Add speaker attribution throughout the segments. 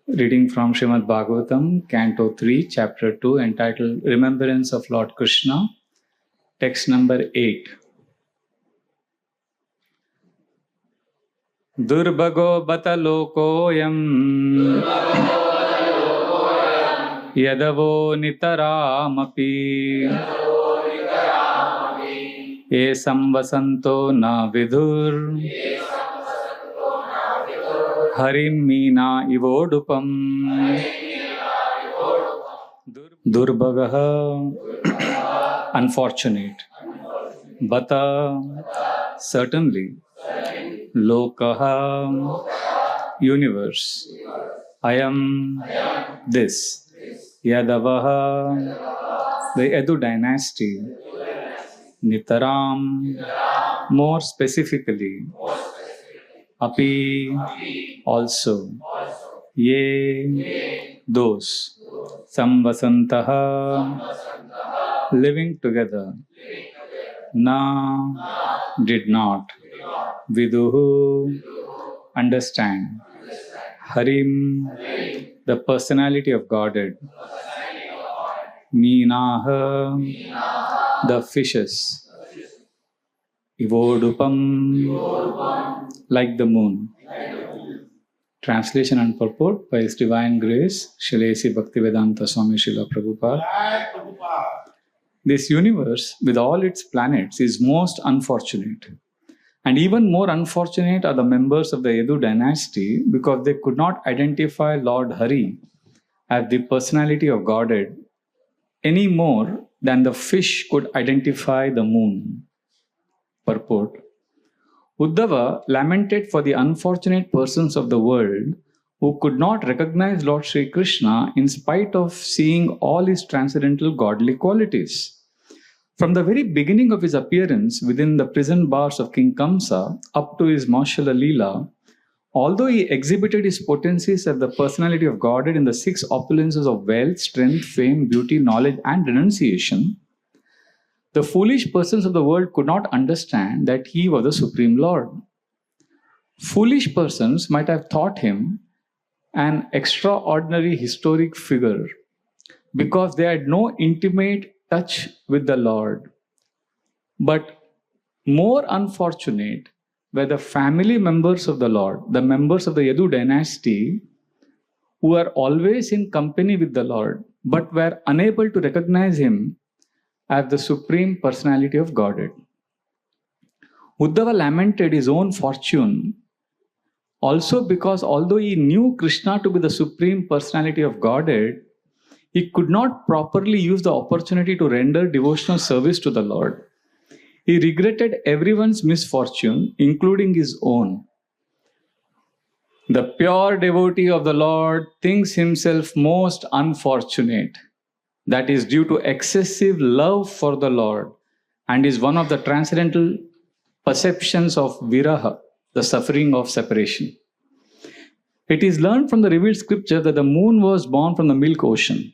Speaker 1: Reading from Srimad Bhagavatam, Canto 3, Chapter 2, entitled Remembrance of Lord Krishna, text number 8. Durbago batalokoyam yadavo nitaramapi esam vasanto na vidur harim meena ivodupam durbagaha unfortunate bata certainly lokaha universe ayam this yadavaha the Yadu dynasty nitaram more specifically api also ye those samvasantaha living together na did not viduhu understand harim the personality of Godhead meenaha the fishes ivodupam like the moon. Translation and purport by His Divine Grace, Shrila Bhaktivedanta Swami Srila Prabhupada. This universe, with all its planets, is most unfortunate. And even more unfortunate are the members of the Yadu dynasty because they could not identify Lord Hari as the personality of Godhead any more than the fish could identify the moon. Purport. Uddhava lamented for the unfortunate persons of the world who could not recognize Lord Sri Krishna in spite of seeing all his transcendental godly qualities. From the very beginning of his appearance within the prison bars of King Kamsa up to his Maushala Leela, although he exhibited his potencies as the personality of Godhead in the six opulences of wealth, strength, fame, beauty, knowledge, and renunciation, the foolish persons of the world could not understand that he was the Supreme Lord. Foolish persons might have thought him an extraordinary historic figure because they had no intimate touch with the Lord. But more unfortunate were the family members of the Lord, the members of the Yadu dynasty, who were always in company with the Lord, but were unable to recognize him as the Supreme Personality of Godhead. Uddhava lamented his own fortune also because although he knew Krishna to be the Supreme Personality of Godhead, he could not properly use the opportunity to render devotional service to the Lord. He regretted everyone's misfortune, including his own. The pure devotee of the Lord thinks himself most unfortunate. That is due to excessive love for the Lord and is one of the transcendental perceptions of viraha, the suffering of separation. It is learned from the revealed scripture that the moon was born from the milk ocean.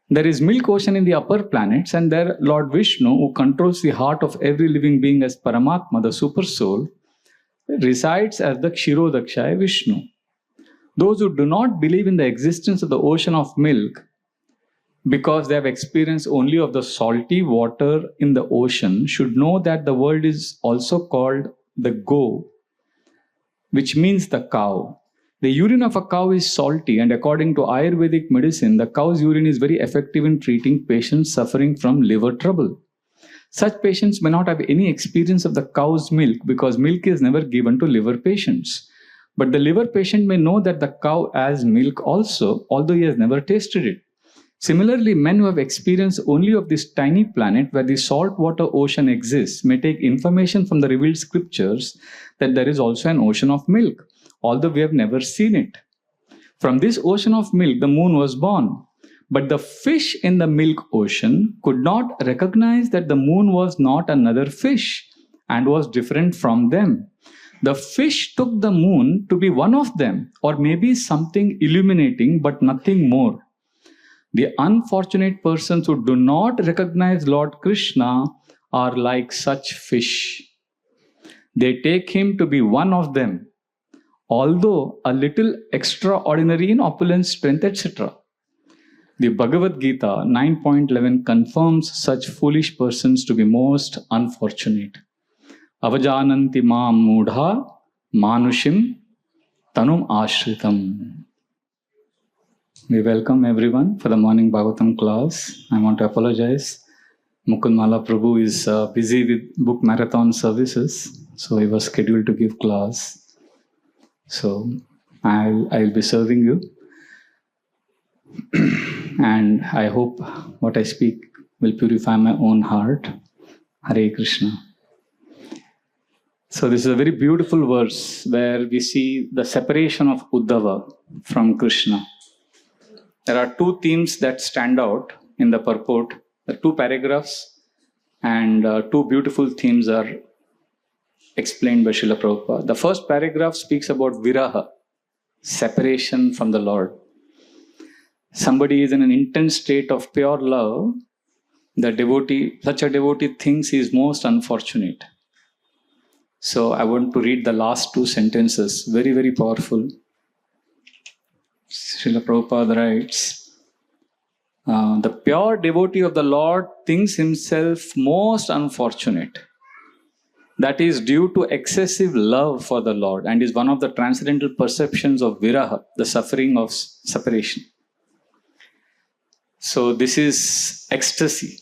Speaker 1: There is milk ocean in the upper planets, and there Lord Vishnu, who controls the heart of every living being as Paramatma, the super soul, resides as the Kshirodakshaya Vishnu. Those who do not believe in the existence of the ocean of milk because they have experience only of the salty water in the ocean should know that the world is also called the go, which means the cow. The urine of a cow is salty, and according to Ayurvedic medicine, the cow's urine is very effective in treating patients suffering from liver trouble. Such patients may not have any experience of the cow's milk because milk is never given to liver patients. But the liver patient may know that the cow has milk also, although he has never tasted it. Similarly, men who have experience only of this tiny planet where the saltwater ocean exists may take information from the revealed scriptures that there is also an ocean of milk, although we have never seen it. From this ocean of milk, the moon was born. But the fish in the milk ocean could not recognize that the moon was not another fish and was different from them. The fish took the moon to be one of them, or maybe something illuminating, but nothing more. The unfortunate persons who do not recognize Lord Krishna are like such fish. They take him to be one of them, although a little extraordinary in opulence, strength, etc. The Bhagavad Gita 9.11 confirms such foolish persons to be most unfortunate. Avajananti maam mudha manushim tanum ashritam. We welcome everyone for the morning Bhagavatam class. I want to apologize. Mukundmala Prabhu is busy with book marathon services, so he was scheduled to give class. So I'll be serving you. And I hope what I speak will purify my own heart. Hare Krishna. So this is a very beautiful verse where we see the separation of Uddhava from Krishna. There are two themes that stand out in the purport. The two paragraphs and two beautiful themes are explained by Srila Prabhupada. The first paragraph speaks about viraha, separation from the Lord. Somebody is in an intense state of pure love. Such a devotee thinks he is most unfortunate. So I want to read the last two sentences, very, very powerful. Srila Prabhupada writes, the pure devotee of the Lord thinks himself most unfortunate. That is due to excessive love for the Lord and is one of the transcendental perceptions of viraha, the suffering of separation. So this is ecstasy.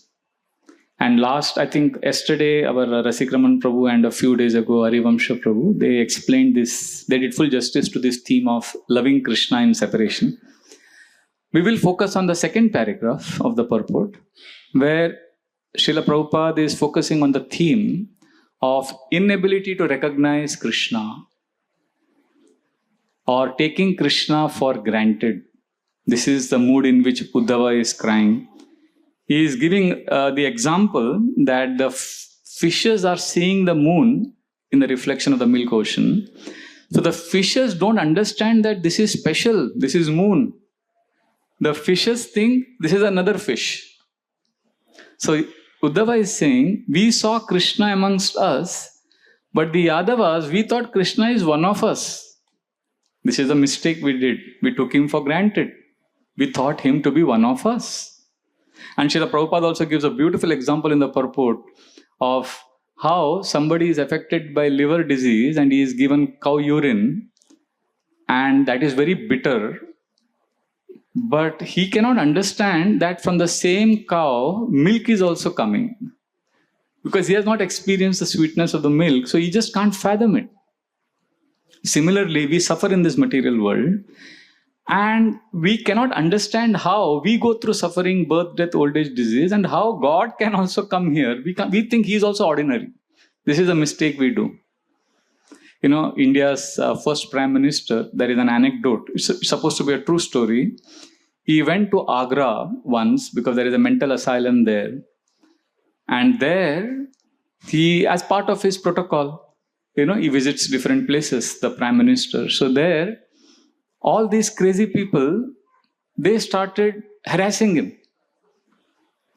Speaker 1: And last, I think yesterday, our Rasikraman Prabhu and a few days ago, Arivamsha Prabhu, they explained this, they did full justice to this theme of loving Krishna in separation. We will focus on the second paragraph of the purport, where Srila Prabhupada is focusing on the theme of inability to recognize Krishna or taking Krishna for granted. This is the mood in which Uddhava is crying. He is giving the example that the fishes are seeing the moon in the reflection of the milk ocean. So the fishes don't understand that this is special, this is moon. The fishes think this is another fish. So Uddhava is saying, we saw Krishna amongst us, but the Yadavas, we thought Krishna is one of us. This is a mistake we did. We took him for granted. We thought him to be one of us. And Srila Prabhupada also gives a beautiful example in the purport of how somebody is affected by liver disease and he is given cow urine, and that is very bitter. But he cannot understand that from the same cow, milk is also coming. Because he has not experienced the sweetness of the milk, so he just can't fathom it. Similarly, we suffer in this material world, and we cannot understand how we go through suffering, birth, death, old age, disease, and how God can also come here. We think he is also ordinary. This is a mistake we do. You know, India's first Prime Minister, there is an anecdote. It's supposed to be a true story. He went to Agra once because there is a mental asylum there. And there, he, as part of his protocol, he visits different places, the Prime Minister. So there, all these crazy people, they started harassing him.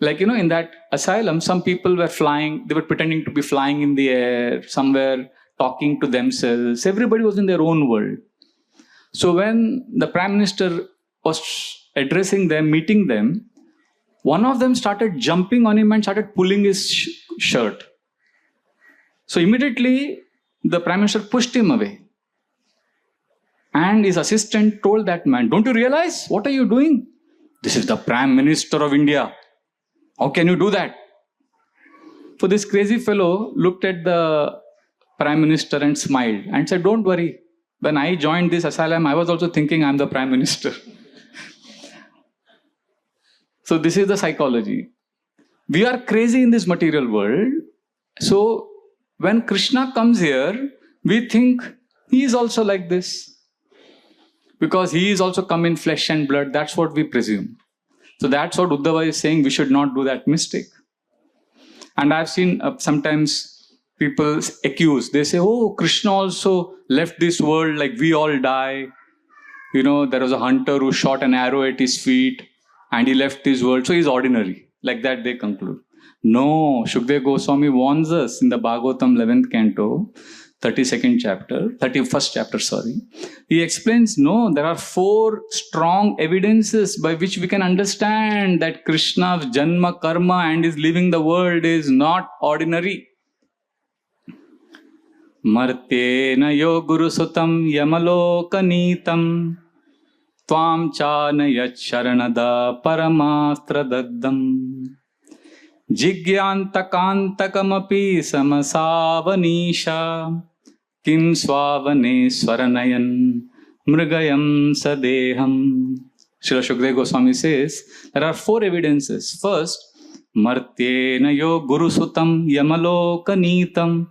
Speaker 1: Like, in that asylum, some people were flying, they were pretending to be flying in the air, somewhere talking to themselves. Everybody was in their own world. So when the Prime Minister was addressing them, meeting them, one of them started jumping on him and started pulling his shirt. So immediately, the Prime Minister pushed him away. And his assistant told that man, "Don't you realize? What are you doing? This is the Prime Minister of India. How can you do that?" So this crazy fellow looked at the Prime Minister and smiled and said, "Don't worry. When I joined this asylum, I was also thinking I'm the Prime Minister." So this is the psychology. We are crazy in this material world. So when Krishna comes here, we think he is also like this. Because he is also come in flesh and blood. That's what we presume. So that's what Uddhava is saying. We should not do that mistake. And I've seen sometimes people accuse. They say, "Oh, Krishna also left this world, like we all die. There was a hunter who shot an arrow at his feet and he left this world. So he's ordinary." Like that they conclude. No, Shukdev Goswami warns us in the Bhagavatam 11th canto. 32nd chapter, 31st chapter, sorry. He explains, no, there are 4 strong evidences by which we can understand that Krishna's Janma, Karma and his living the world is not ordinary. Martyena yo guru sutam yamaloka nitam tvam chanayat sharanada paramastra daddam jigyantakantakapi samasavanisha kim swavane swaranayan mrigayam sadeham. Srila Shukdev Goswami says there are 4 evidences. First, Martyena yo guru sutam yamaloka nitam.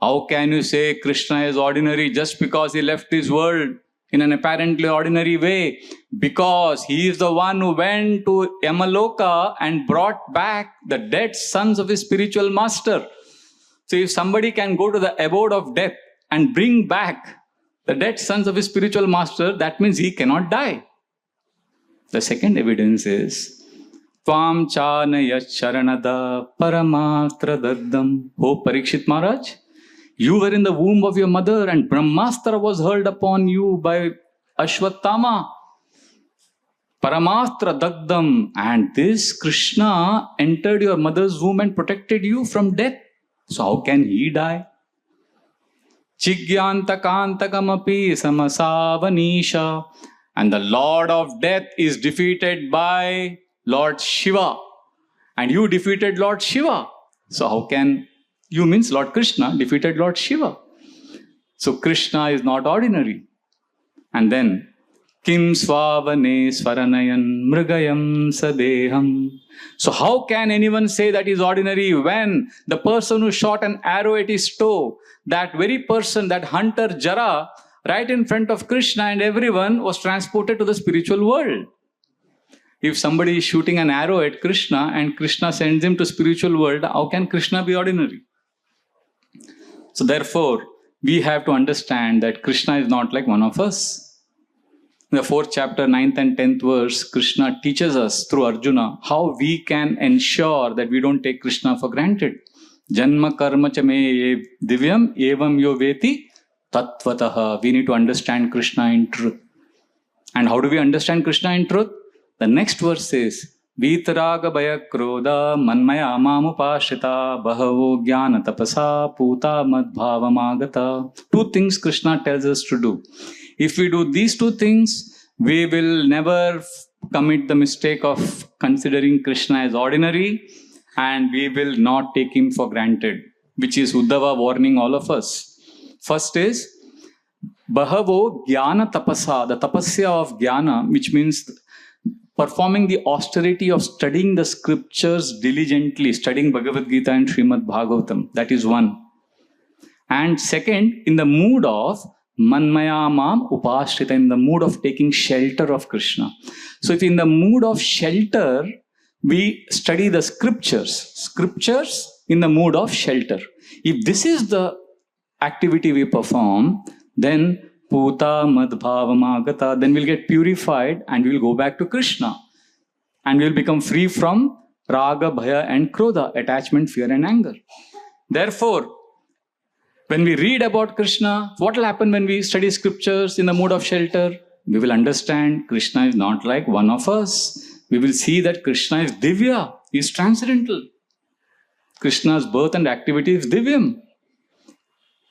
Speaker 1: How can you say Krishna is ordinary just because he left this world in an apparently ordinary way? Because he is the one who went to Yamaloka and brought back the dead sons of his spiritual master. So if somebody can go to the abode of death and bring back the dead sons of his spiritual master, that means he cannot die. The second evidence is Tvam chanaya charanada paramastra daddam. Oh Parikshit Maharaj, you were in the womb of your mother and Brahmastra was hurled upon you by Ashwatthama. Paramastra daddam. And this Krishna entered your mother's womb and protected you from death. So how can he die? Chigyantakantagamapi samasavanisha. And the Lord of Death is defeated by Lord Shiva. And you defeated Lord Shiva. So how can you means Lord Krishna defeated Lord Shiva. So Krishna is not ordinary. And then Kim swavane swaranayan mrigayam sadeham. So how can anyone say that is ordinary when the person who shot an arrow at his toe, that very person, that hunter Jara, right in front of Krishna and everyone was transported to the spiritual world? If somebody is shooting an arrow at Krishna and Krishna sends him to spiritual world, how can Krishna be ordinary? So therefore, we have to understand that Krishna is not like one of us. In the 4th chapter, 9th and 10th verse, Krishna teaches us through Arjuna how we can ensure that we don't take Krishna for granted. Janma karma cha me divyam evam yo veti tattvataha. We need to understand Krishna in truth. And how do we understand Krishna in truth? The next verse says, Vitaraga bhaya krodha manmaya mamupashita bahavo jnana tapasa puta madbhavamagata. 2 things Krishna tells us to do. If we do these 2 things, we will never commit the mistake of considering Krishna as ordinary and we will not take him for granted, which is Uddhava warning all of us. First is Bahavo Jnana Tapasa, the tapasya of Jnana, which means performing the austerity of studying the scriptures diligently, studying Bhagavad Gita and Srimad Bhagavatam. That is one. And second, in the mood of Manmaya Mam Upashrita, in the mood of taking shelter of Krishna. So if in the mood of shelter, we study the scriptures in the mood of shelter. If this is the activity we perform, then Puta Madbhavamagata, then we'll get purified and we'll go back to Krishna. And we'll become free from Raga, Bhaya and Krodha, attachment, fear and anger. Therefore, when we read about Krishna, what will happen when we study scriptures in the mood of shelter? We will understand Krishna is not like one of us. We will see that Krishna is Divya, he is transcendental. Krishna's birth and activity is Divyam.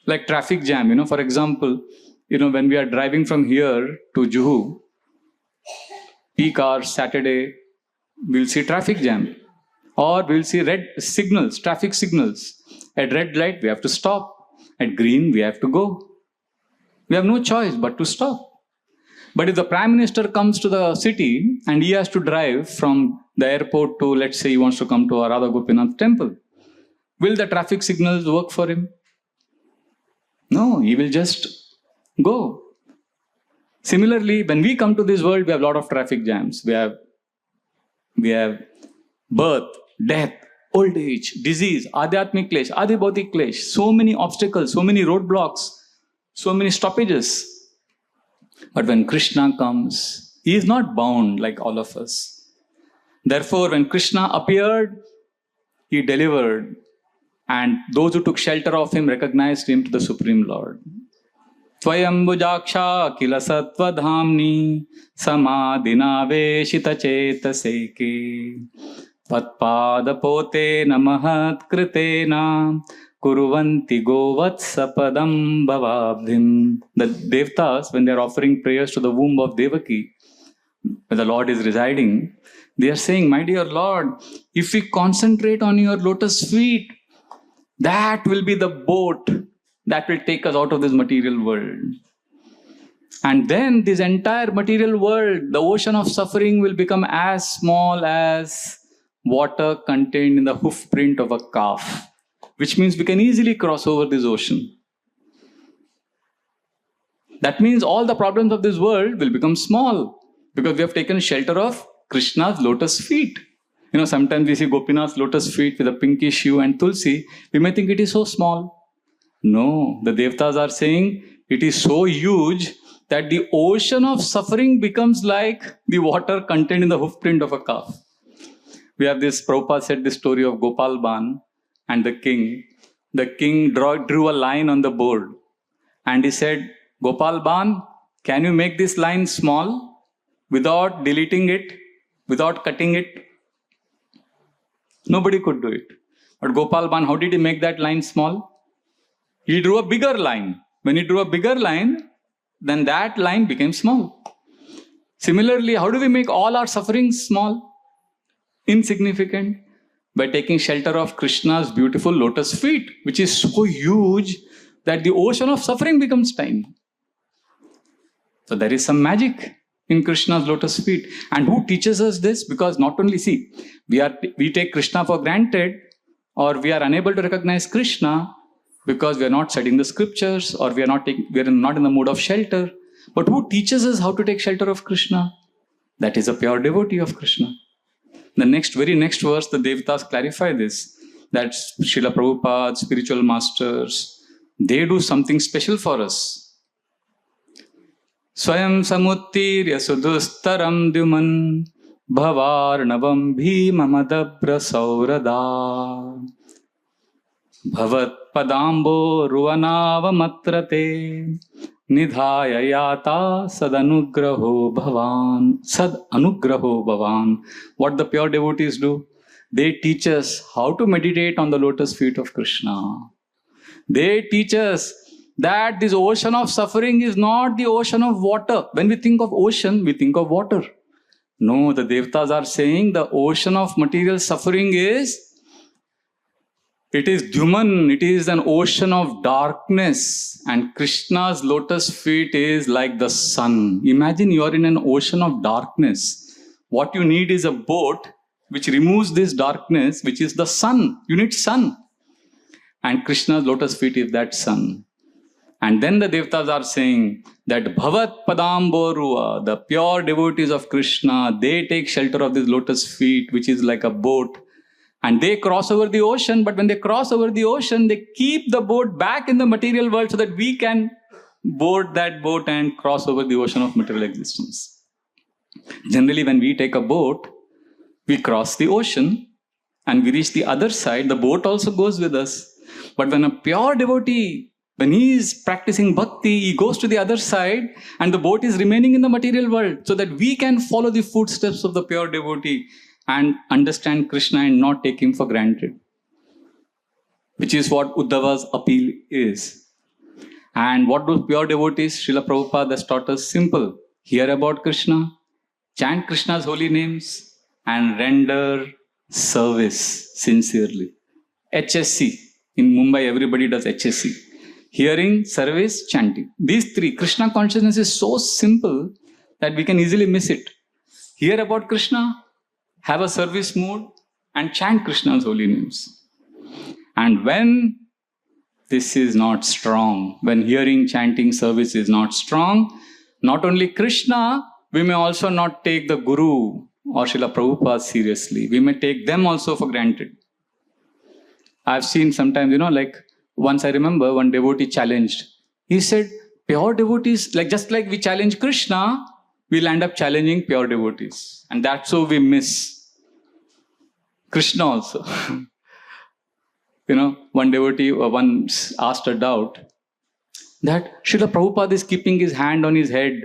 Speaker 1: Like traffic jam, for example, when we are driving from here to Juhu, peak hours, Saturday, we'll see traffic jam. Or we'll see red signals, traffic signals. At red light, we have to stop. At green, we have to go. We have no choice but to stop. But if the Prime Minister comes to the city and he has to drive from the airport to, let's say he wants to come to Radha Gopinath temple, will the traffic signals work for him? No, he will just go. Similarly, when we come to this world, we have a lot of traffic jams. We have birth, death, old age, disease, adhyatmic klesh, adhibhautik klesh, so many obstacles, so many roadblocks, so many stoppages. But when Krishna comes, he is not bound like all of us. Therefore, when Krishna appeared, he delivered And those who took shelter of him recognized him to the Supreme Lord. Tvayambujaksha kila sattva dhamni samadhina veshita chetaseke tvatpada pote namahat kritena kuruvanti govatsapadam bhavabhim. The Devatas, when they are offering prayers to the womb of Devaki, where the Lord is residing, they are saying, my dear Lord, if we concentrate on your lotus feet, that will be the boat that will take us out of this material world. And then this entire material world, the ocean of suffering, will become as small as water contained in the hoof print of a calf, which means we can easily cross over this ocean. That means all the problems of this world will become small because we have taken shelter of Krishna's lotus feet. You know, sometimes we see Gopinath's lotus feet with a pinkish hue and tulsi. We may think it is so small. No, the Devatas are saying it is so huge that the ocean of suffering becomes like the water contained in the hoof print of a calf. We have this, Prabhupada said this story of Gopal Ban and the king. The king drew a line on the board and he said, Gopal Ban, can you make this line small without deleting it, without cutting it? Nobody could do it. But Gopal Ban, how did he make that line small? He drew a bigger line. When he drew a bigger line, then that line became small. Similarly, how do we make all our sufferings small, insignificant? By taking shelter of Krishna's beautiful lotus feet, which is so huge that the ocean of suffering becomes tiny. So there is some magic in Krishna's lotus feet. And who teaches us this? Because not only, see, we take Krishna for granted, or we are unable to recognize Krishna because we are not studying the scriptures, or we are not in the mood of shelter. But who teaches us how to take shelter of Krishna? That is a pure devotee of Krishna. The very next verse, the Devatas clarify this, that Srila Prabhupada, spiritual masters, they do something special for us. Swayam samuttirya sudustaram dyuman bhavarnavam bhimamadabra saurada bhavat padambo ruvanavamatrate nidhaya yata sadanugraho bhavan. What the pure devotees do? They teach us how to meditate on the lotus feet of Krishna. They teach us that this ocean of suffering is not the ocean of water. When we think of ocean, we think of water. No, the Devatas are saying the ocean of material suffering is Dyuman, it is an ocean of darkness, and Krishna's lotus feet is like the sun. Imagine you are in an ocean of darkness. What you need is a boat which removes this darkness, which is the sun. You need sun. And Krishna's lotus feet is that sun. And then the Devatas are saying that Bhavat Padamboruva, the pure devotees of Krishna, they take shelter of this lotus feet, which is like a boat. And they cross over the ocean, but when they cross over the ocean, they keep the boat back in the material world so that we can board that boat and cross over the ocean of material existence. Generally, when we take a boat, we cross the ocean and we reach the other side. The boat also goes with us. But when a pure devotee, when he is practicing bhakti, he goes to the other side and the boat is remaining in the material world so that we can follow the footsteps of the pure devotee and understand Krishna and not take him for granted. Which is what Uddhava's appeal is. And what do pure devotees, Srila Prabhupada has taught us? Simple. Hear about Krishna, chant Krishna's holy names, and render service sincerely. HSC. In Mumbai, everybody does HSC. Hearing, service, chanting. These three. Krishna consciousness is so simple that we can easily miss it. Hear about Krishna, have a service mood, and chant Krishna's holy names. And when this is not strong, when hearing, chanting, service is not strong, not only Krishna, we may also not take the Guru or Srila Prabhupada seriously. We may take them also for granted. I've seen sometimes, like once I remember one devotee challenged. He said, pure devotees, just like we challenge Krishna, we'll end up challenging pure devotees. And that's how we miss Krishna also. one devotee once asked a doubt that Srila Prabhupada is keeping his hand on his head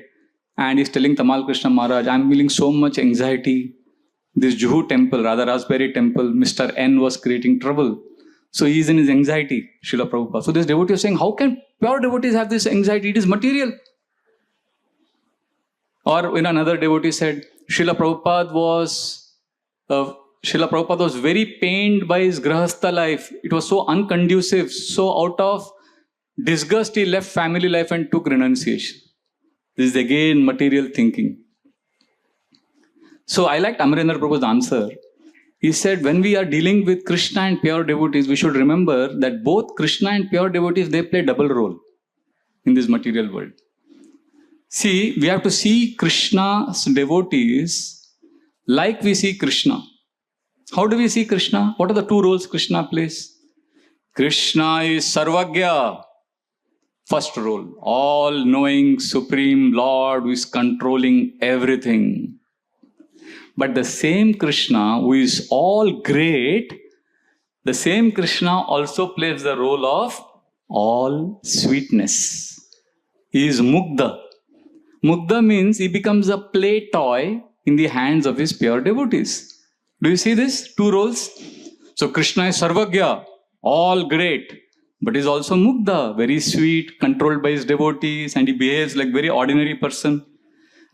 Speaker 1: and he's telling Tamal Krishna Maharaj, I'm feeling so much anxiety. This Juhu temple, rather Raspberry temple, Mr. N was creating trouble. So he is in his anxiety, Srila Prabhupada. So this devotee is saying, how can pure devotees have this anxiety? It is material. Or another devotee said, Srila Prabhupada was very pained by his grahastha life. It was so unconducive. So out of disgust, he left family life and took renunciation. This is again material thinking. So I liked Amarendra Prabhu's answer. He said, when we are dealing with Krishna and pure devotees, we should remember that both Krishna and pure devotees, they play double role in this material world. See, we have to see Krishna's devotees like we see Krishna. How do we see Krishna? What are the two roles Krishna plays? Krishna is Sarvagya. First role, all-knowing Supreme Lord who is controlling everything. But the same Krishna who is all great, the same Krishna also plays the role of all sweetness. He is Mugdha. Mugdha means he becomes a play toy in the hands of his pure devotees. Do you see this? Two roles. So Krishna is Sarvagya, all great. But he's also Mugdha, very sweet, controlled by his devotees, and he behaves like very ordinary person.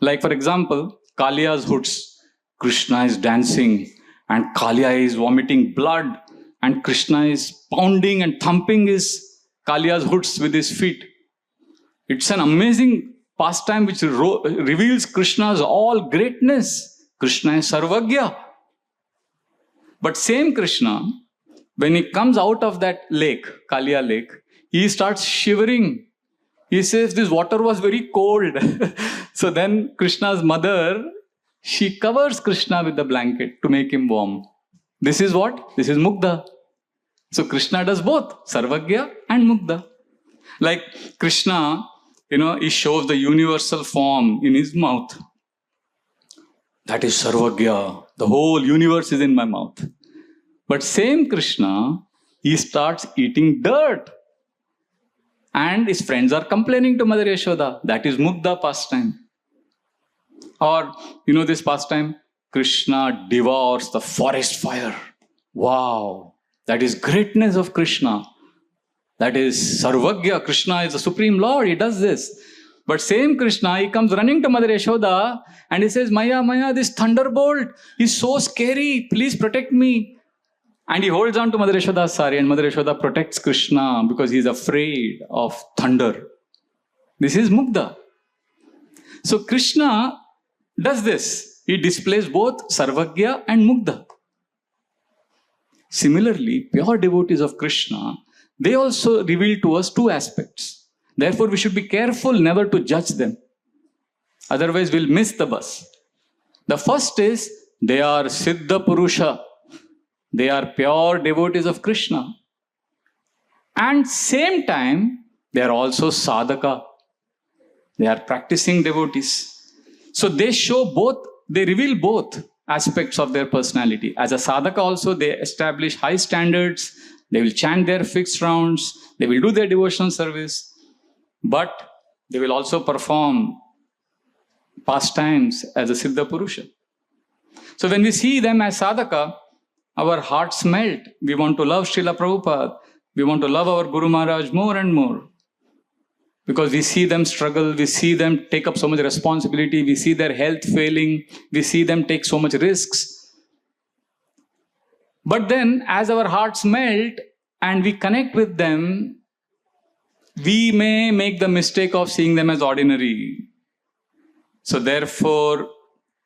Speaker 1: Like for example, Kaliya's hoods. Krishna is dancing and Kaliya is vomiting blood and Krishna is pounding and thumping his Kaliya's hoods with his feet. It's an amazing pastime which reveals Krishna's all greatness. Krishna is Sarvagya. But same Krishna, when he comes out of that lake, Kaliya lake, he starts shivering. He says this water was very cold. So then Krishna's mother, she covers Krishna with the blanket to make him warm. This is what? This is Mugdha. So Krishna does both, Sarvagya and Mugdha. Like Krishna, he shows the universal form in his mouth. That is Sarvagya. The whole universe is in my mouth. But same Krishna, he starts eating dirt. And his friends are complaining to Mother Yashoda. That is Mugdha pastime. Or, this pastime, Krishna devours the forest fire. Wow, that is greatness of Krishna. That is Sarvagya. Krishna is the Supreme Lord. He does this. But same Krishna, he comes running to Mother Yashoda and he says, Maya, this thunderbolt is so scary. Please protect me. And he holds on to Mother Yashoda's sari and Mother Yashoda protects Krishna because he is afraid of thunder. This is Mugdha. So Krishna does this. He displays both Sarvagya and Mugdha. Similarly, pure devotees of Krishna, they also reveal to us two aspects. Therefore, we should be careful never to judge them. Otherwise, we'll miss the bus. The first is, they are Siddha Purusha. They are pure devotees of Krishna. And same time, they are also Sadhaka. They are practicing devotees. So they reveal both aspects of their personality. As a sadhaka also, they establish high standards. They will chant their fixed rounds. They will do their devotional service. But they will also perform pastimes as a Siddha Purusha. So when we see them as sadhaka, our hearts melt. We want to love Srila Prabhupada. We want to love our Guru Maharaj more and more. Because we see them struggle, we see them take up so much responsibility, we see their health failing, we see them take so much risks. But then, as our hearts melt and we connect with them, we may make the mistake of seeing them as ordinary. So therefore,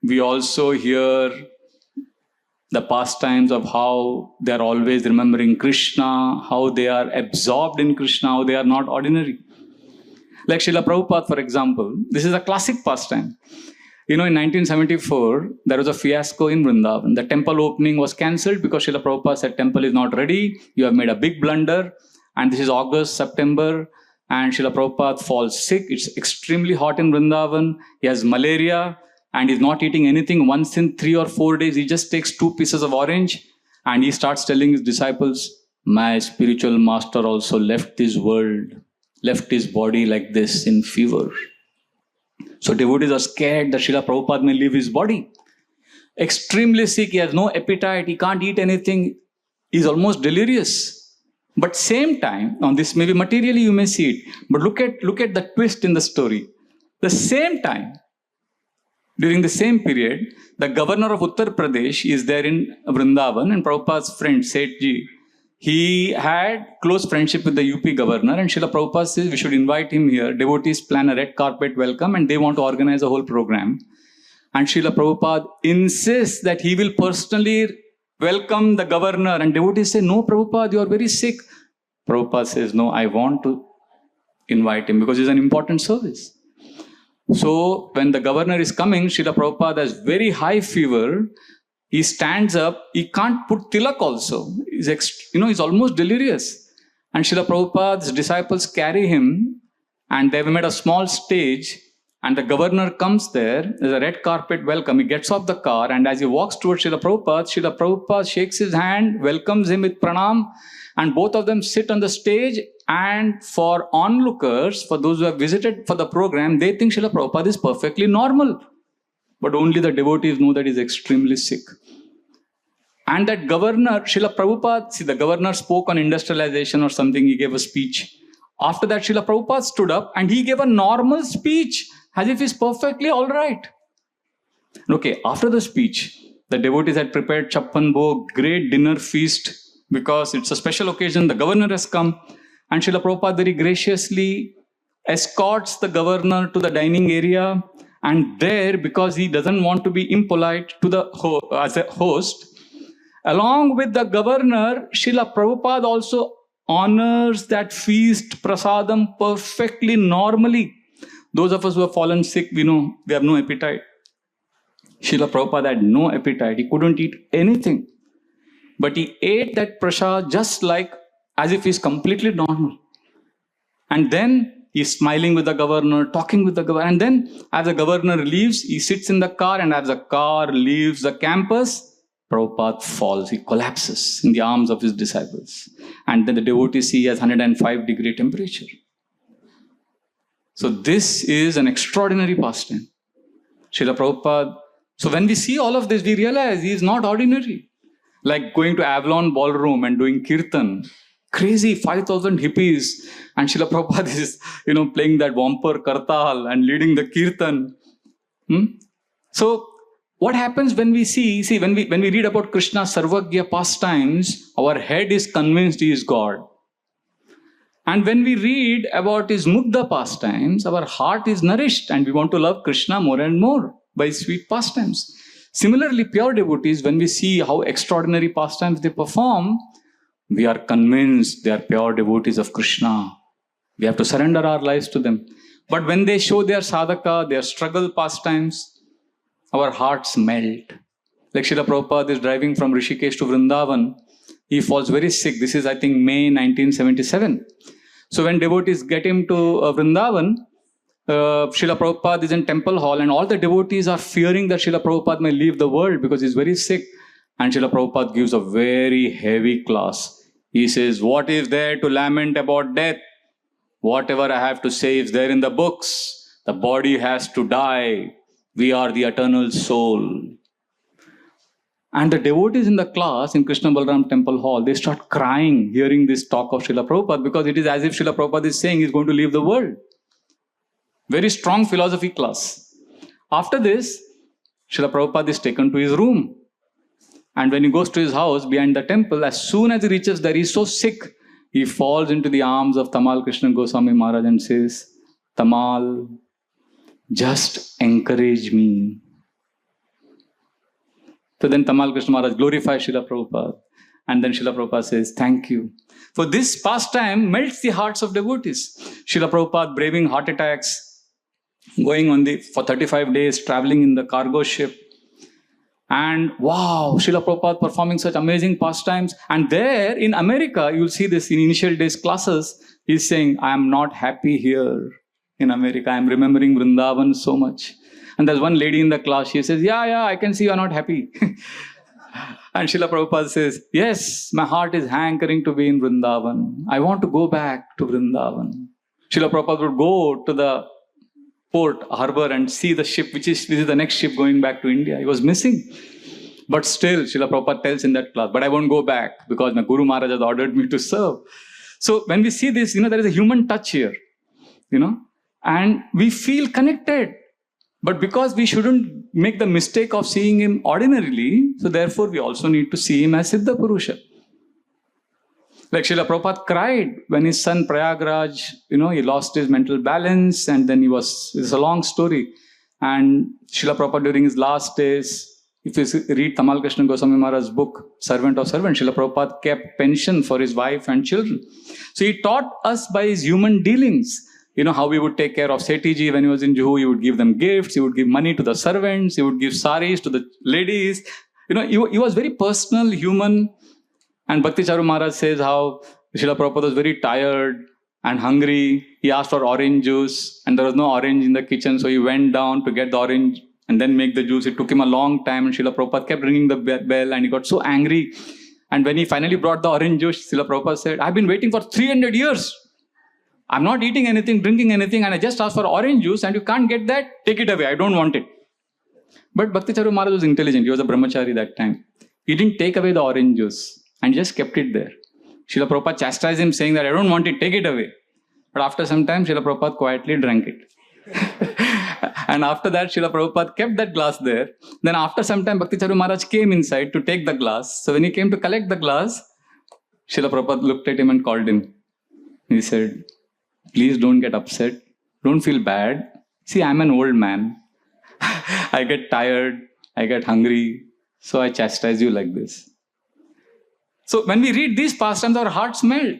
Speaker 1: we also hear the pastimes of how they are always remembering Krishna, how they are absorbed in Krishna, how they are not ordinary. Like Srila Prabhupada, for example, this is a classic pastime. In 1974, there was a fiasco in Vrindavan. The temple opening was cancelled because Srila Prabhupada said, temple is not ready, you have made a big blunder. And this is August, September, and Srila Prabhupada falls sick. It's extremely hot in Vrindavan. He has malaria and he's not eating anything. Once in 3 or 4 days, he just takes 2 pieces of orange and he starts telling his disciples, my spiritual master also left this world, left his body like this in fever. So devotees are scared that Srila Prabhupada may leave his body. Extremely sick, he has no appetite, he can't eat anything, he's almost delirious. But same time, on this maybe materially you may see it, but look at the twist in the story. The same time, during the same period, the governor of Uttar Pradesh is there in Vrindavan, and Prabhupada's friend Sethji, he had close friendship with the UP governor, and Srila Prabhupada says we should invite him here. Devotees plan a red carpet welcome and they want to organize a whole program. And Srila Prabhupada insists that he will personally welcome the governor, and devotees say, no Prabhupada, you are very sick. Prabhupada says, no, I want to invite him because it's an important service. So when the governor is coming, Srila Prabhupada has very high fever. He stands up, he can't put tilak also. He's almost delirious. And Srila Prabhupada's disciples carry him, and they've made a small stage, and the governor comes there. There's a red carpet welcome. He gets off the car, and as he walks towards Srila Prabhupada shakes his hand, welcomes him with pranam, and both of them sit on the stage. And for onlookers, for those who have visited for the program, they think Srila Prabhupada is perfectly normal. But only the devotees know that he's extremely sick. And that governor, Srila Prabhupada, see, the governor spoke on industrialization or something, he gave a speech. After that, Srila Prabhupada stood up and he gave a normal speech, as if he's perfectly all right. Okay, after the speech, the devotees had prepared chappan bhog, great dinner feast, because it's a special occasion, the governor has come. And Srila Prabhupada very graciously escorts the governor to the dining area. And there, because he doesn't want to be impolite to the as a host, along with the governor, Srila Prabhupada also honors that feast, prasadam, perfectly normally. Those of us who have fallen sick, we know we have no appetite. Srila Prabhupada had no appetite. He couldn't eat anything. But he ate that prasad just like as if he's completely normal. And then he's smiling with the governor, talking with the governor. And then as the governor leaves, he sits in the car, and as the car leaves the campus, Prabhupada falls, he collapses in the arms of his disciples. And then the devotees see he has 105-degree temperature. So this is an extraordinary pastime. Srila Prabhupada. So when we see all of this, we realize he is not ordinary. Like going to Avalon Ballroom and doing kirtan. Crazy 5,000 hippies. And Srila Prabhupada is, playing that Vampar Kartal and leading the kirtan. So what happens when we when we read about Krishna's Sarvagya pastimes, our head is convinced he is God. And when we read about his Mugdha pastimes, our heart is nourished and we want to love Krishna more and more by sweet pastimes. Similarly, pure devotees, when we see how extraordinary pastimes they perform, we are convinced they are pure devotees of Krishna. We have to surrender our lives to them. But when they show their sadhaka, their struggle pastimes, our hearts melt. Like Srila Prabhupada is driving from Rishikesh to Vrindavan. He falls very sick. This is, I think, May 1977. So when devotees get him to Vrindavan, Srila Prabhupada is in temple hall, and all the devotees are fearing that Srila Prabhupada may leave the world because he's very sick. And Srila Prabhupada gives a very heavy class. He says, what is there to lament about death? Whatever I have to say is there in the books. The body has to die. We are the eternal soul. And the devotees in the class in Krishna Balaram Temple Hall, they start crying hearing this talk of Srila Prabhupada, because it is as if Srila Prabhupada is saying he's going to leave the world. Very strong philosophy class. After this, Srila Prabhupada is taken to his room. And when he goes to his house behind the temple, as soon as he reaches there, he's so sick, he falls into the arms of Tamal Krishna Goswami Maharaj and says, Tamal, just encourage me. So then Tamal Krishna Maharaj glorifies Srila Prabhupada. And then Srila Prabhupada says, thank you. For this pastime melts the hearts of devotees. Srila Prabhupada braving heart attacks, going on for 35 days, traveling in the cargo ship. And wow, Srila Prabhupada performing such amazing pastimes. And there in America, you'll see this in initial days classes, he's saying, I am not happy here in America. I am remembering Vrindavan so much. And there's one lady in the class, she says, yeah, I can see you're not happy. And Srila Prabhupada says, yes, my heart is hankering to be in Vrindavan. I want to go back to Vrindavan. Srila Prabhupada would go to the port, harbor, and see the ship, which is the next ship going back to India. He was missing. But still, Srila Prabhupada tells in that class, but I won't go back because my Guru Maharaj has ordered me to serve. So when we see this, there is a human touch here, and we feel connected. But because we shouldn't make the mistake of seeing him ordinarily, so therefore we also need to see him as Siddha Purusha. Like Srila Prabhupada cried when his son Prayagraj, he lost his mental balance, and then it's a long story. And Srila Prabhupada during his last days, if you read Tamal Krishna Goswami Maharaj's book, Servant of Servant, Srila Prabhupada kept pension for his wife and children. So he taught us by his human dealings, how we would take care of Setiji when he was in Juhu. He would give them gifts, he would give money to the servants, he would give saris to the ladies. He was very personal, human. And Bhakti Charu Maharaj says how Srila Prabhupada was very tired and hungry. He asked for orange juice and there was no orange in the kitchen. So he went down to get the orange and then make the juice. It took him a long time and Srila Prabhupada kept ringing the bell and he got so angry. And when he finally brought the orange juice, Srila Prabhupada said, I've been waiting for 300 years. I'm not eating anything, drinking anything, and I just asked for orange juice and you can't get that, take it away, I don't want it. But Bhakti Charu Maharaj was intelligent, he was a brahmachari that time. He didn't take away the orange juice and just kept it there. Srila Prabhupada chastised him saying that I don't want it, take it away. But after some time, Srila Prabhupada quietly drank it. And after that, Srila Prabhupada kept that glass there. Then after some time, Bhakti Charu Maharaj came inside to take the glass. So when he came to collect the glass, Srila Prabhupada looked at him and called him. He said, please don't get upset. Don't feel bad. See, I'm an old man. I get tired. I get hungry. So I chastise you like this. So when we read these pastimes, our hearts melt.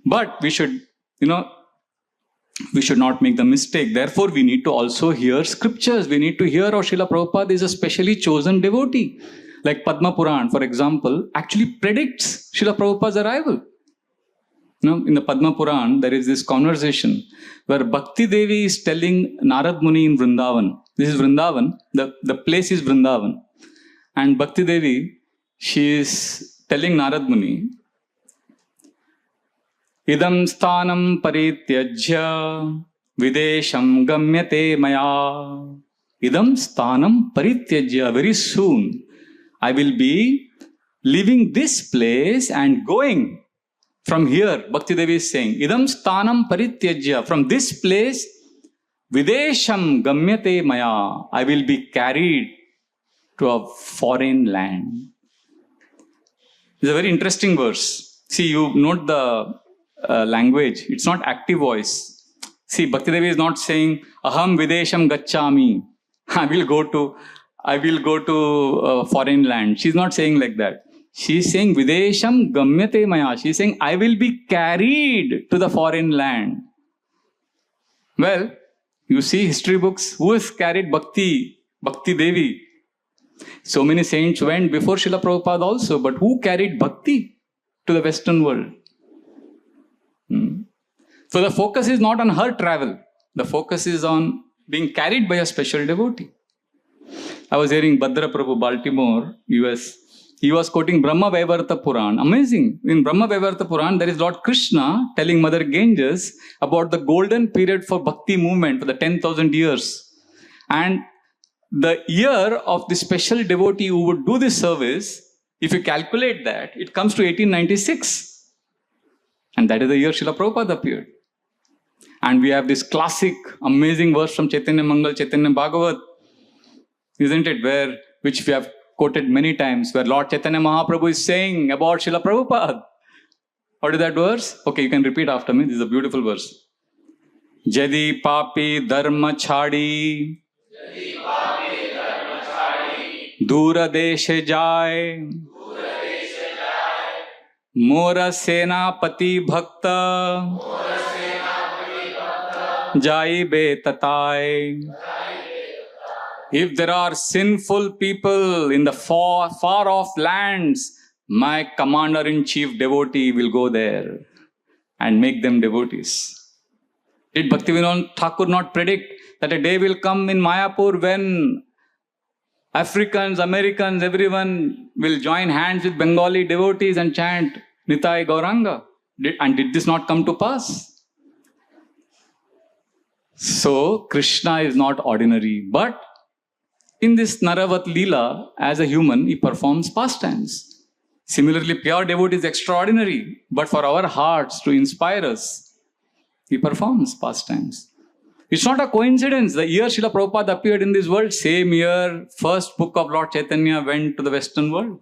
Speaker 1: But we should, we should not make the mistake. Therefore, we need to also hear scriptures. We need to hear how Srila Prabhupada is a specially chosen devotee. Like Padma Puran, for example, actually predicts Srila Prabhupada's arrival. In the Padma Puran, there is this conversation where Bhakti Devi is telling Narad Muni in Vrindavan. This is Vrindavan. The place is Vrindavan. And Bhakti Devi, she is telling Narad Muni, Idam sthanam parityajya videsham gamyate maya. Idam sthanam parityajya. Very soon, I will be leaving this place and going. From here, Bhakti Devi is saying, Idam sthanam parityajya. From this place, videsham gamyate maya. I will be carried to a foreign land. It's a very interesting verse. See, you note the language. It's not active voice. See, Bhakti Devi is not saying, Aham videsham gacchami. I will go to a foreign land. She's not saying like that. She's saying, Videsham gamyate maya. She's saying, I will be carried to the foreign land. Well, you see history books. Who has carried Bhakti Devi? So many saints went before Srila Prabhupada also. But who carried Bhakti to the Western world? So the focus is not on her travel. The focus is on being carried by a special devotee. I was hearing Bhadra Prabhu, Baltimore, US. He was quoting Brahma Vaivarta Puran. Amazing. In Brahma Vaivarta Puran, there is Lord Krishna telling Mother Ganges about the golden period for Bhakti movement for the 10,000 years. And the year of the special devotee who would do this service, if you calculate that, it comes to 1896. And that is the year Srila Prabhupada appeared. And we have this classic, amazing verse from Chaitanya Mangal, Chaitanya Bhagavat, isn't it? Which we have quoted many times, where Lord Chaitanya Mahaprabhu is saying about Srila Prabhupada. What is that verse? Okay, you can repeat after me. This is a beautiful verse. Jadi papi dharma chhadi, dura deshe jai, mora senapati bhakta, jai be tatai. If there are sinful people in the far off lands, my commander-in-chief devotee will go there and make them devotees. Did Bhaktivinoda Thakur not predict that a day will come in Mayapur when Africans, Americans, everyone will join hands with Bengali devotees and chant Nitai Gauranga. And did this not come to pass? So, Krishna is not ordinary. But in this Naravat Leela, as a human, he performs pastimes. Similarly, pure devotee is extraordinary. But for our hearts to inspire us, he performs pastimes. It's not a coincidence. The year Srila Prabhupada appeared in this world, same year, first book of Lord Chaitanya went to the Western world.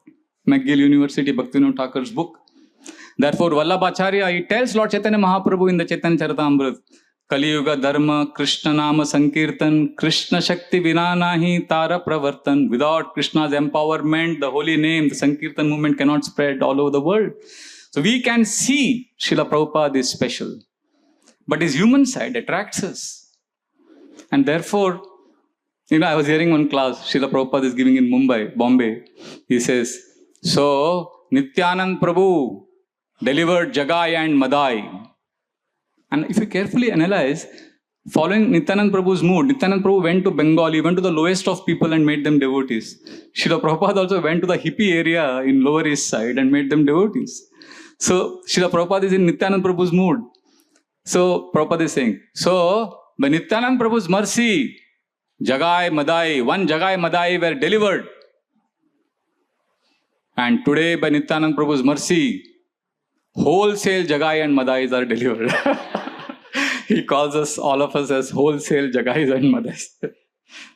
Speaker 1: McGill University, Bhaktivinoda Thakur's book. Therefore, Vallabhacharya, he tells Lord Chaitanya Mahaprabhu in the Chaitanya Charitamrita, Kali Yuga Dharma, Krishna Nama Sankirtan, Krishna Shakti Vinanahi Tara Pravartan. Without Krishna's empowerment, the holy name, the Sankirtan movement cannot spread all over the world. So we can see Srila Prabhupada is special. But his human side attracts us. And therefore, I was hearing one class, Srila Prabhupada is giving in Mumbai, Bombay. He says, so Nityanand Prabhu delivered Jagai and Madai. And if you carefully analyze, following Nityanand Prabhu's mood, Nityanand Prabhu went to Bengal, he went to the lowest of people and made them devotees. Srila Prabhupada also went to the hippie area in Lower East Side and made them devotees. So Srila Prabhupada is in Nityanand Prabhu's mood. So Prabhupada is saying, so by Nityanand Prabhu's mercy, Jagai Madai, one Jagai Madai were delivered. And today by Nityanand Prabhu's mercy, wholesale Jagai and Madais are delivered. He calls us, all of us, as wholesale Jagais and Madais.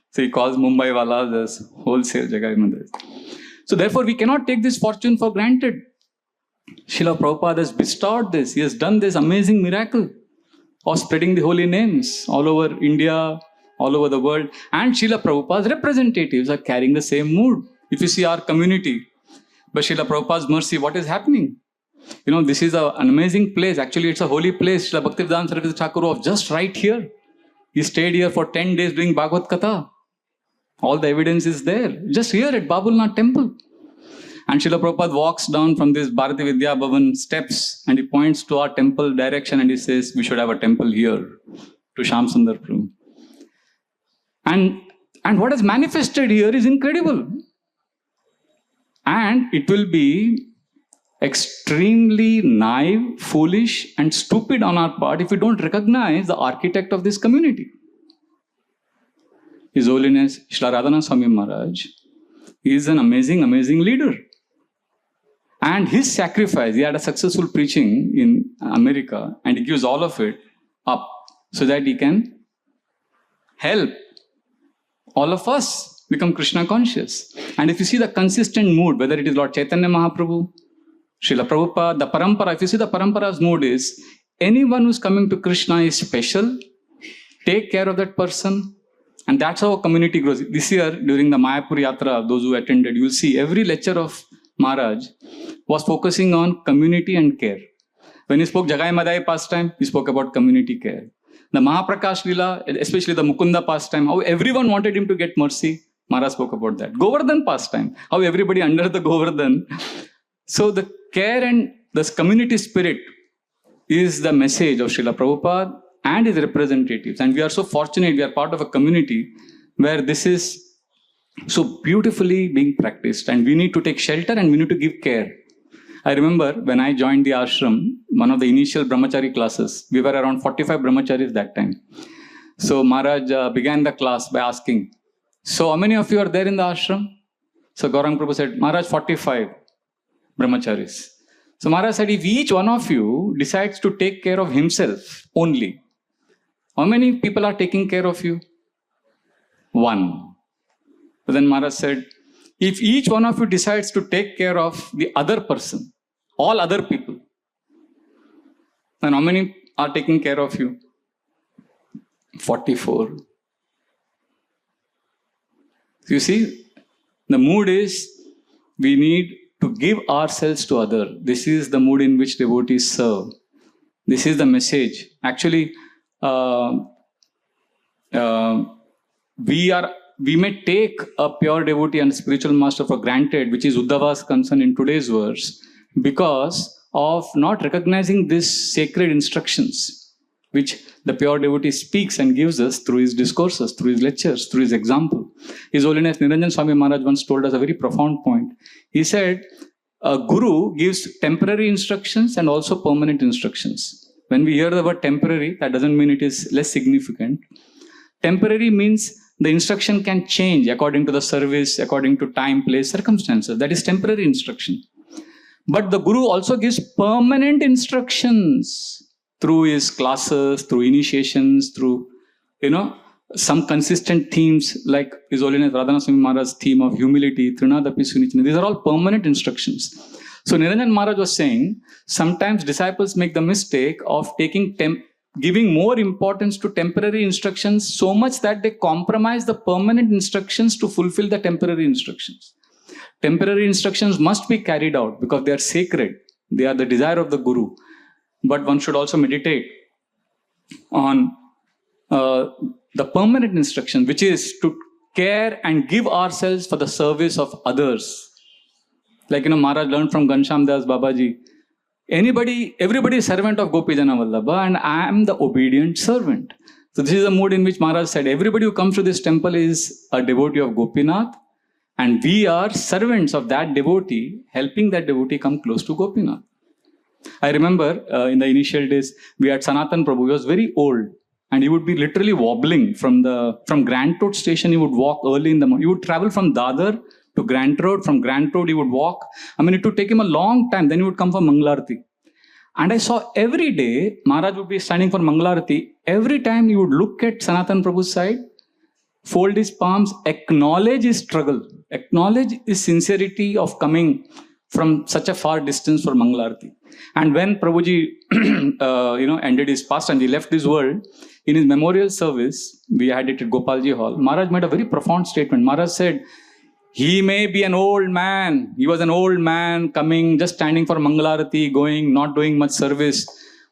Speaker 1: So he calls Mumbai Walas as wholesale Jagai Madais. So therefore we cannot take this fortune for granted. Srila Prabhupada has bestowed this. He has done this amazing miracle of spreading the holy names all over India, all over the world. And Srila Prabhupada's representatives are carrying the same mood. If you see our community, by Srila Prabhupada's mercy, what is happening? This is an amazing place. Actually, it's a holy place. Srila Bhaktivedanta Saraswati Thakur was just right here. He stayed here for 10 days doing Bhagavad Katha. All the evidence is there. Just here at Babulnath temple. And Srila Prabhupada walks down from this Bharati Vidya Bhavan steps and he points to our temple direction and he says, we should have a temple here to Shyam Sundar Prabhu. And what is manifested here is incredible. And it will be extremely naive, foolish and stupid on our part if we don't recognize the architect of this community. His Holiness Srila Radhana Swami Maharaj is an amazing, amazing leader. And his sacrifice, he had a successful preaching in America and he gives all of it up so that he can help all of us become Krishna conscious. And if you see the consistent mood, whether it is Lord Chaitanya Mahaprabhu, Srila Prabhupada, the parampara, if you see the parampara's mood is, anyone who's coming to Krishna is special, take care of that person. And that's how a community grows. This year, during the Mayapur Yatra, those who attended, you'll see every lecture of Maharaj was focusing on community and care. When he spoke Jagai Madai pastime, he spoke about community care. The Mahaprakash Leela, especially the Mukunda pastime, how everyone wanted him to get mercy, Maharaj spoke about that. Govardhan pastime, how everybody under the Govardhan. So the care and the community spirit is the message of Srila Prabhupada and his representatives. And we are so fortunate, we are part of a community where this is so beautifully being practiced. And we need to take shelter and we need to give care. I remember when I joined the ashram, one of the initial brahmachari classes, we were around 45 brahmacharis that time. So Maharaj began the class by asking, so how many of you are there in the ashram? So Gaurang Prabhu said, Maharaj, 45 brahmacharis. So Maharaj said, if each one of you decides to take care of himself only, how many people are taking care of you? One. But then Maharaj said, if each one of you decides to take care of the other person, all other people, then how many are taking care of you? 44. You see, the mood is we need to give ourselves to others. This is the mood in which devotees serve. This is the message. Actually, we may take a pure devotee and spiritual master for granted, which is Uddhava's concern in today's verse, because of not recognizing these sacred instructions which the pure devotee speaks and gives us through his discourses, through his lectures, through his example. His Holiness Niranjan Swami Maharaj once told us a very profound point. He said, a guru gives temporary instructions and also permanent instructions. When we hear the word temporary, that doesn't mean it is less significant. Temporary means the instruction can change according to the service, according to time, place, circumstances. That is temporary instruction. But the guru also gives permanent instructions through his classes, through initiations, through, some consistent themes like His Holiness Radhanath Swami Maharaj's theme of humility, Trinadapi Sunichana. These are all permanent instructions. So Niranjan Maharaj was saying, sometimes disciples make the mistake of giving more importance to temporary instructions so much that they compromise the permanent instructions to fulfill the temporary instructions. Temporary instructions must be carried out because they are sacred. They are the desire of the Guru. But one should also meditate on the permanent instruction, which is to care and give ourselves for the service of others. Like, Maharaj learned from Ghanshyam Das Babaji. Everybody is servant of Gopijana Vallabha, and I am the obedient servant. So this is the mood in which Maharaj said, everybody who comes to this temple is a devotee of Gopinath, and we are servants of that devotee, helping that devotee come close to Gopinath. I remember in the initial days, we had Sanatan Prabhu. He was very old, and he would be literally wobbling from Grand Road station. He would walk early in the morning. He would travel from Dadar to Grand Road. From Grand Road, he would walk. It would take him a long time. Then he would come for Mangalarti. And I saw every day, Maharaj would be standing for Mangalarti. Every time he would look at Sanatan Prabhu's side, fold his palms, acknowledge his struggle, acknowledge his sincerity of coming from such a far distance for Mangalarti. And when Prabhuji, ended his past and he left this world, in his memorial service, we had it at Gopalji Hall, Maharaj made a very profound statement. Maharaj said, he may be an old man. He was an old man coming, just standing for Mangalarati, going, not doing much service.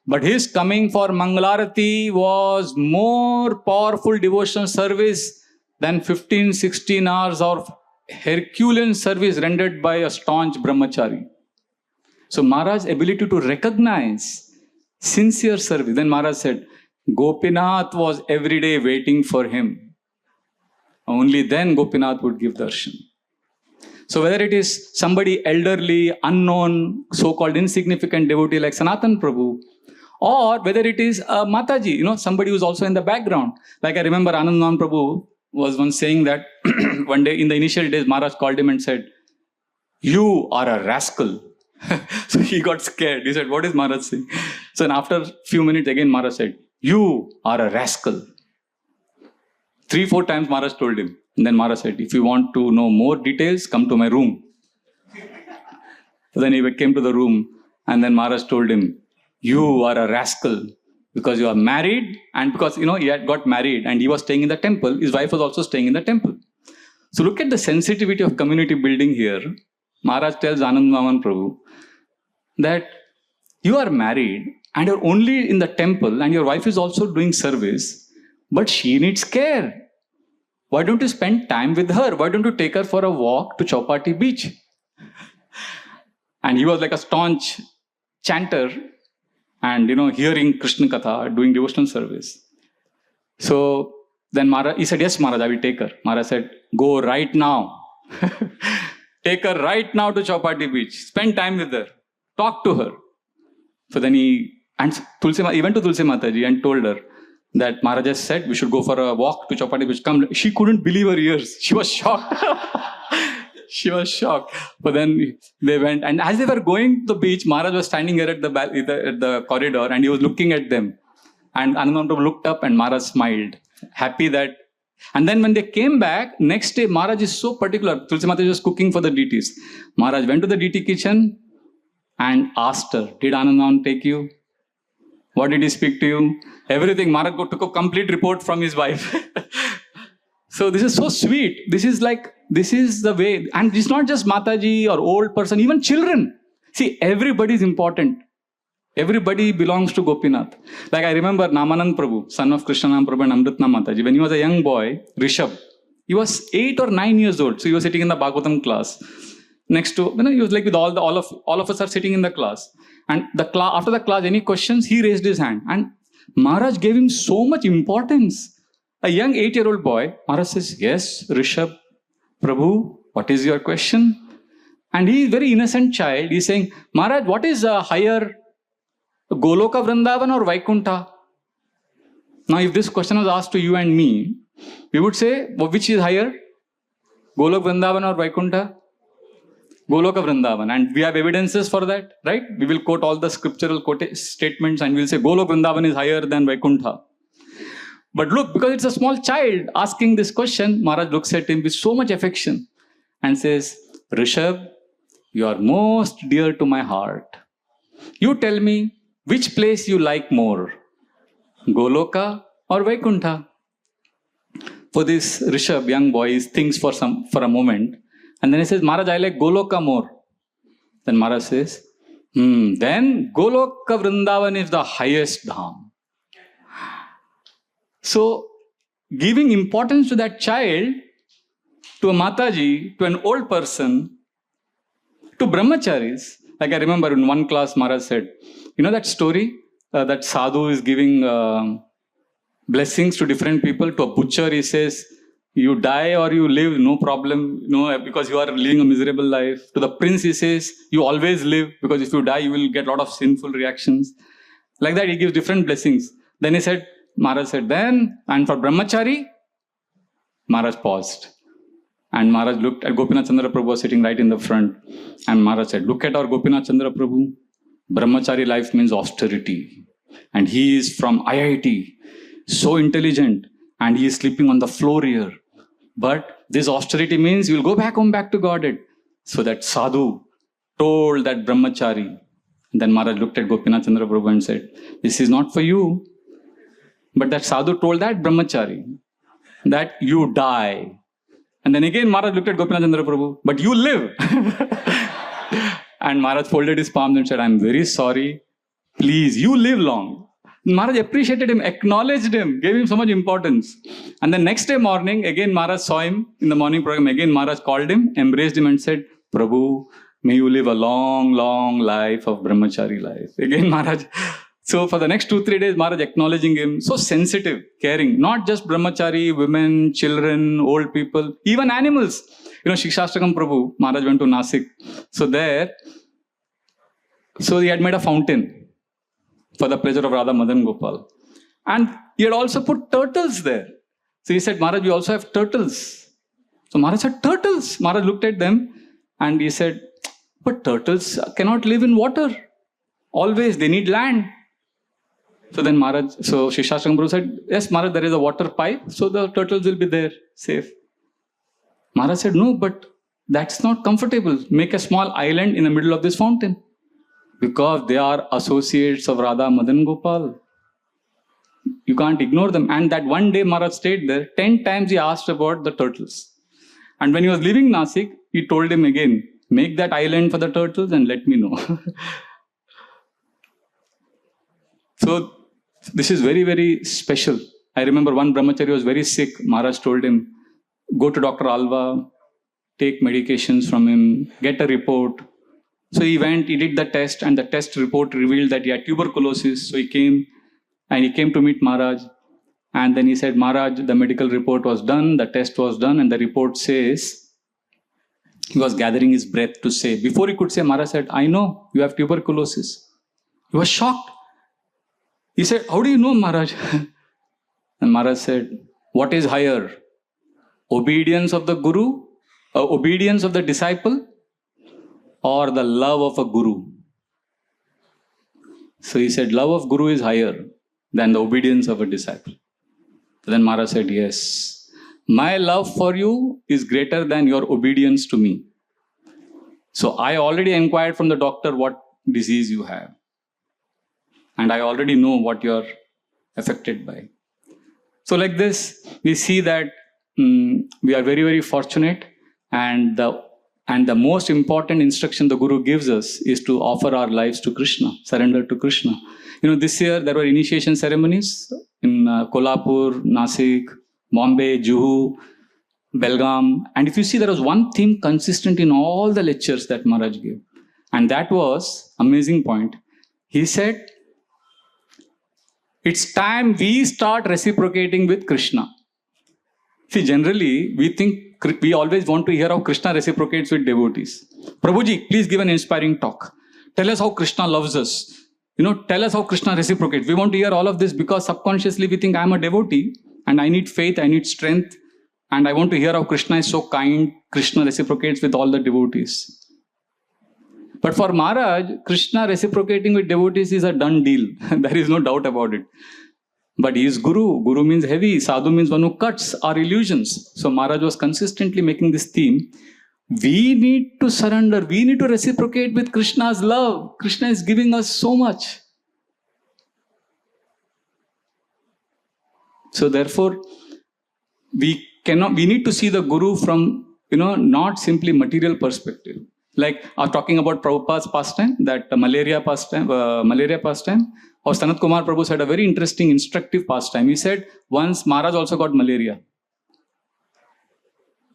Speaker 1: But his coming for Mangalarati was more powerful devotional service than 15-16 hours of Herculean service rendered by a staunch brahmachari. So Maharaj's ability to recognize sincere service. Then Maharaj said, Gopinath was every day waiting for him. Only then Gopinath would give darshan. So whether it is somebody elderly, unknown, so-called insignificant devotee like Sanatan Prabhu, or whether it is a Mataji, somebody who's also in the background. Like I remember Anandaman Prabhu was once saying that one day in the initial days, Maharaj called him and said, you are a rascal. So he got scared. He said, what is Maharaj saying? So after a few minutes again, Maharaj said, you are a rascal. 3-4 times Maharaj told him. And then Maharaj said, if you want to know more details, come to my room. So then he came to the room and then Maharaj told him, you are a rascal because you are married, and because, he had got married and he was staying in the temple. His wife was also staying in the temple. So look at the sensitivity of community building here. Maharaj tells Anandamaman Prabhu that you are married and you're only in the temple and your wife is also doing service, but she needs care. Why don't you spend time with her? Why don't you take her for a walk to Chowpatty beach? And he was like a staunch chanter and, hearing Krishna Katha, doing devotional service. So then Maharaj, he said, yes, Maharaj, I will take her. Maharaj said, go right now. Take her right now to Chowpatty beach. Spend time with her. Talk to her. So then he went to Tulsi Mataji and told her that Maharaj has said we should go for a walk to Chowpatty beach. Come. She couldn't believe her ears. She was shocked. She was shocked. But then they went, and as they were going to the beach, Maharaj was standing here at the corridor and he was looking at them. And Anandamahan looked up and Maharaj smiled, happy that. And then when they came back, next day, Maharaj is so particular. Tulsi Mataji was cooking for the deities. Maharaj went to the deity kitchen and asked her, did Anandamahan take you? What did he speak to you? Everything. Maharaj took a complete report from his wife. So this is so sweet. This is the way. And it's not just Mataji or old person, even children. See, everybody is important. Everybody belongs to Gopinath. Like I remember Namanand Prabhu, son of Krishnanam Prabhu and Amritna Mataji. When he was a young boy, Rishabh, he was 8 or 9 years old. So he was sitting in the Bhagavatam class. Next to, he was like with all of us are sitting in the class. And after the class, any questions, he raised his hand. And Maharaj gave him so much importance. A young 8-year-old boy, Maharaj says, yes, Rishabh, Prabhu, what is your question? And he is very innocent child. He is saying, Maharaj, what is higher, Goloka Vrindavan or Vaikuntha? Now, if this question was asked to you and me, we would say, which is higher? Golok Vrindavan or Vaikuntha? Goloka Vrindavan. And we have evidences for that, right? We will quote all the scriptural statements and we'll say Golok Vrindavan is higher than Vaikuntha. But look, because it's a small child asking this question, Maharaj looks at him with so much affection and says, Rishabh, you are most dear to my heart. You tell me which place you like more, Goloka or Vaikuntha? For this Rishabh, young boy, he thinks for a moment, and then he says, Maharaj, I like Goloka more. Then Maharaj says, then Goloka Vrindavan is the highest dham. So, giving importance to that child, to a Mataji, to an old person, to brahmacharis, like I remember in one class Maharaj said, you know that story that sadhu is giving blessings to different people. To a butcher he says, you die or you live, no problem, because you are living a miserable life. To the prince he says, you always live, because if you die you will get a lot of sinful reactions. Like that he gives different blessings. Then he said, Maharaj said, then, and for brahmachari, Maharaj paused. And Maharaj looked at Gopinath Chandra Prabhu was sitting right in the front. And Maharaj said, look at our Gopinath Chandra Prabhu. Brahmachari life means austerity. And he is from IIT, so intelligent. And he is sleeping on the floor here. But this austerity means you will go back home, back to Godhead. So that sadhu told that brahmachari. Then Maharaj looked at Gopinath Chandra Prabhu and said, this is not for you. But that sadhu told that brahmachari that you die. And then again Maharaj looked at Gopinath Chandra Prabhu, but you live. And Maharaj folded his palms and said, I am very sorry. Please, you live long. Maharaj appreciated him, acknowledged him, gave him so much importance. And the next day morning, again Maharaj saw him in the morning program. Again Maharaj called him, embraced him and said, Prabhu, may you live a long, long life of brahmachari life. Again Maharaj. So for the next 2-3 days, Maharaj acknowledging him, so sensitive, caring, not just brahmachari, women, children, old people, even animals. Shikshashtakam Prabhu, Maharaj went to Nasik. So he had made a fountain for the pleasure of Radha Madan Gopal. And he had also put turtles there. So he said, Maharaj, we also have turtles. So Maharaj said, turtles. Maharaj looked at them and he said, but turtles cannot live in water. Always, they need land. So then Shikshashtakam Prabhu said, yes, Maharaj, there is a water pipe, so the turtles will be there, safe. Maharaj said, no, but that's not comfortable. Make a small island in the middle of this fountain. Because they are associates of Radha Madan Gopal. You can't ignore them. And that one day Maharaj stayed there, 10 times he asked about the turtles. And when he was leaving Nasik, he told him again, make that island for the turtles and let me know. So, this is very, very special. I remember one brahmachari was very sick. Maharaj told him, go to Dr. Alva, take medications from him, get a report. So he went, he did the test, and the test report revealed that he had tuberculosis. So he came to meet Maharaj. And then he said, Maharaj, the medical report was done, the test was done, and the report says, he was gathering his breath to say, before he could say, Maharaj said, I know you have tuberculosis. He was shocked. He said, how do you know, Maharaj? And Maharaj said, what is higher? Obedience of the Guru, obedience of the disciple, or the love of a Guru? So he said, love of Guru is higher than the obedience of a disciple. So then Maharaj said, yes, my love for you is greater than your obedience to me. So I already inquired from the doctor what disease you have. And I already know what you are affected by. So like this, we see that we are very, very fortunate. And the most important instruction the Guru gives us is to offer our lives to Krishna, surrender to Krishna. This year there were initiation ceremonies in Kolhapur, Nasik, Bombay, Juhu, Belgaum. And if you see, there was one theme consistent in all the lectures that Maharaj gave. And that was, amazing point, he said, It's time we start reciprocating with Krishna. See, generally, we always want to hear how Krishna reciprocates with devotees. Prabhuji, please give an inspiring talk. Tell us how Krishna loves us. Tell us how Krishna reciprocates. We want to hear all of this because subconsciously we think I'm a devotee and I need faith, I need strength, and I want to hear how Krishna is so kind. Krishna reciprocates with all the devotees. But for Maharaj, Krishna reciprocating with devotees is a done deal. There is no doubt about it. But he is Guru. Guru means heavy. Sadhu means one who cuts our illusions. So Maharaj was consistently making this theme. We need to surrender. We need to reciprocate with Krishna's love. Krishna is giving us so much. So therefore, we need to see the Guru from, not simply material perspective. Like I was talking about Prabhupada's pastime, that malaria pastime, or Sanat Kumar Prabhu said a very interesting, instructive pastime. He said once Maharaj also got malaria.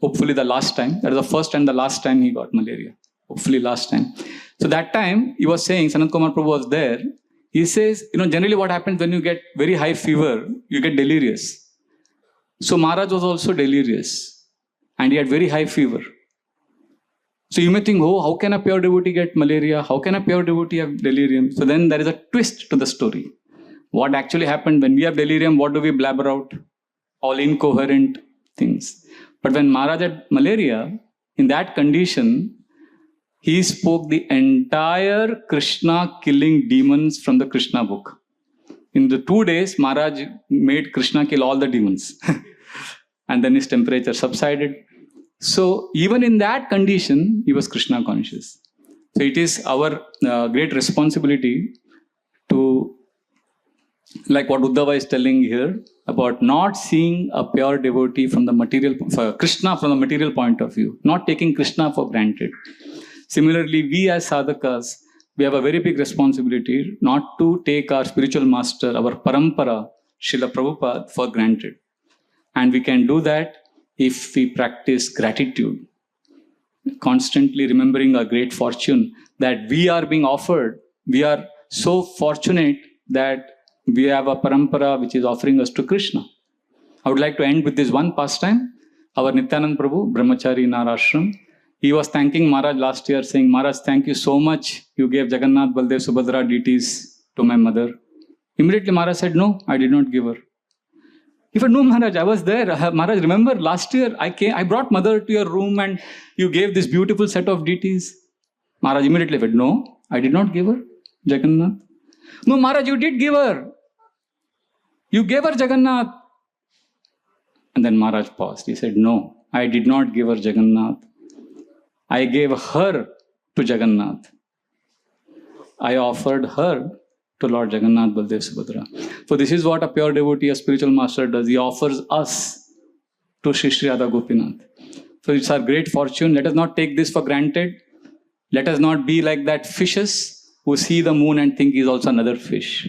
Speaker 1: Hopefully the last time. That is the first and the last time he got malaria. Hopefully last time. So that time he was saying, Sanat Kumar Prabhu was there. He says, generally what happens when you get very high fever, you get delirious. So Maharaj was also delirious. And he had very high fever. So you may think, how can a pure devotee get malaria? How can a pure devotee have delirium? So then there is a twist to the story. What actually happened when we have delirium, what do we blabber out? All incoherent things. But when Maharaj had malaria, in that condition, he spoke the entire Krishna killing demons from the Krishna book. In the 2 days, Maharaj made Krishna kill all the demons. And then his temperature subsided. So even in that condition, he was Krishna conscious. So it is our great responsibility to, like what Uddhava is telling here, about not seeing a pure devotee from the material, Krishna from the material point of view, not taking Krishna for granted. Similarly, we as sadhakas, we have a very big responsibility not to take our spiritual master, our parampara, Srila Prabhupada, for granted. And we can do that if we practice gratitude, constantly remembering our great fortune that we are being offered. We are so fortunate that we have a parampara which is offering us to Krishna. I would like to end with this one pastime. Our Nityanand Prabhu, Brahmachari in our ashram, he was thanking Maharaj last year, saying, Maharaj, thank you so much. You gave Jagannath, Baldev, Subhadra deities to my mother. Immediately Maharaj said, no, I did not give her. He said, no, Maharaj, I was there. Maharaj, remember last year I brought mother to your room and you gave this beautiful set of deities. Maharaj immediately said, no, I did not give her Jagannath. No, Maharaj, you did give her. You gave her Jagannath. And then Maharaj paused. He said, no, I did not give her Jagannath. I gave her to Jagannath. I offered her to Lord Jagannath, Baldev, Subhadra. So this is what a pure devotee, a spiritual master does. He offers us to Shri Shri Radha Gopinath. So it's our great fortune. Let us not take this for granted. Let us not be like that fishes who see the moon and think he's also another fish.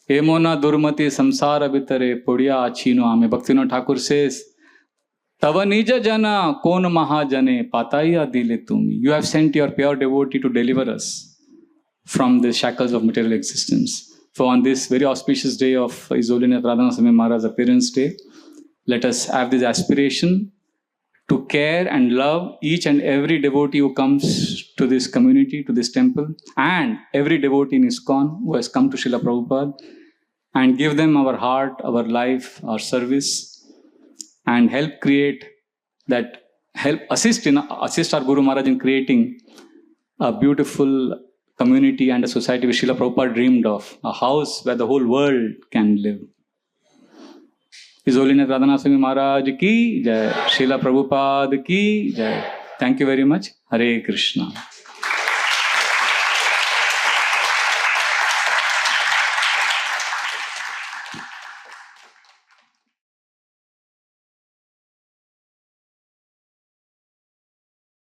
Speaker 1: Emona durmati samsara vitare podya achino ame. Bhaktivinoda Thakur says, Tava nija jana kon mahajane pataya dile tumi. You have sent your pure devotee to deliver us from the shackles of material existence. So on this very auspicious day of His Holiness Radhanath Swami Maharaj's appearance day, let us have this aspiration to care and love each and every devotee who comes to this community, to this temple, and every devotee in ISKCON who has come to Srila Prabhupada, and give them our heart, our life, our service, and help assist our Guru Maharaj in creating a beautiful community and a society which Srila Prabhupada dreamed of, a house where the whole world can live. His Holiness Radhanath Swami Maharaj ki jai, Srila Prabhupada ki jai. Thank you very much. Hare Krishna.